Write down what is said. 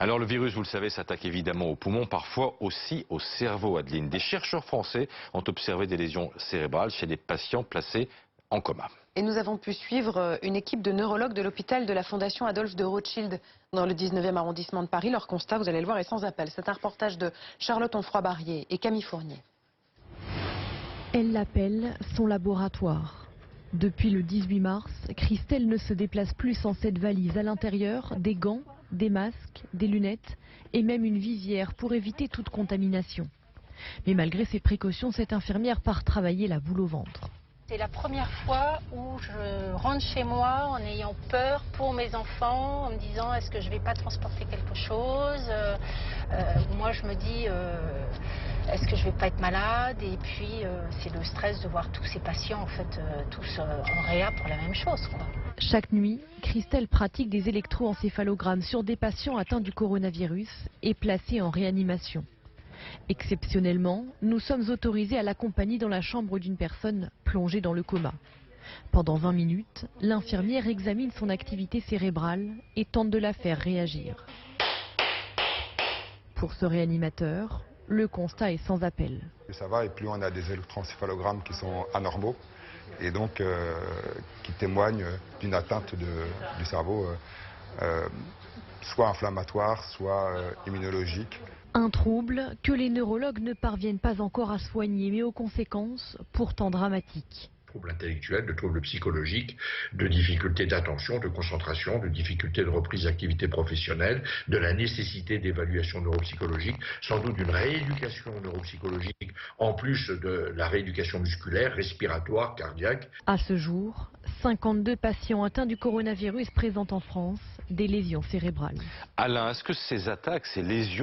Alors le virus, vous le savez, s'attaque évidemment aux poumons, parfois aussi au cerveau, Adeline. Des chercheurs français ont observé des lésions cérébrales chez des patients placés en coma. Et nous avons pu suivre une équipe de neurologues de l'hôpital de la Fondation Adolphe de Rothschild dans le 19e arrondissement de Paris. Leur constat, vous allez le voir, est sans appel. C'est un reportage de Charlotte Onfroy-Barrier et Camille Fournier. Elle l'appelle son laboratoire. Depuis le 18 mars, Christelle ne se déplace plus sans cette valise à l'intérieur, des gants, des masques, des lunettes et même une visière pour éviter toute contamination. Mais malgré ces précautions, cette infirmière part travailler la boule au ventre. C'est la première fois où je rentre chez moi en ayant peur pour mes enfants, en me disant est-ce que je ne vais pas transporter quelque chose. Moi je me dis est-ce que je ne vais pas être malade. Et puis c'est le stress de voir tous ces patients en fait tous en réa pour la même chose, quoi. Chaque nuit, Christelle pratique des électroencéphalogrammes sur des patients atteints du coronavirus et placés en réanimation. Exceptionnellement, nous sommes autorisés à l'accompagner dans la chambre d'une personne plongée dans le coma. Pendant 20 minutes, l'infirmière examine son activité cérébrale et tente de la faire réagir. Pour ce réanimateur, le constat est sans appel. Plus ça va et plus on a des électroencéphalogrammes qui sont anormaux et donc qui témoignent d'une atteinte du cerveau, soit inflammatoire, soit immunologique. Un trouble que les neurologues ne parviennent pas encore à soigner, mais aux conséquences pourtant dramatiques. Troubles intellectuels, de troubles psychologiques, de difficultés d'attention, de concentration, de difficultés de reprise d'activité professionnelle, de la nécessité d'évaluation neuropsychologique, sans doute d'une rééducation neuropsychologique, en plus de la rééducation musculaire, respiratoire, cardiaque. À ce jour, 52 patients atteints du coronavirus présentent en France des lésions cérébrales. Alain, est-ce que ces attaques, ces lésions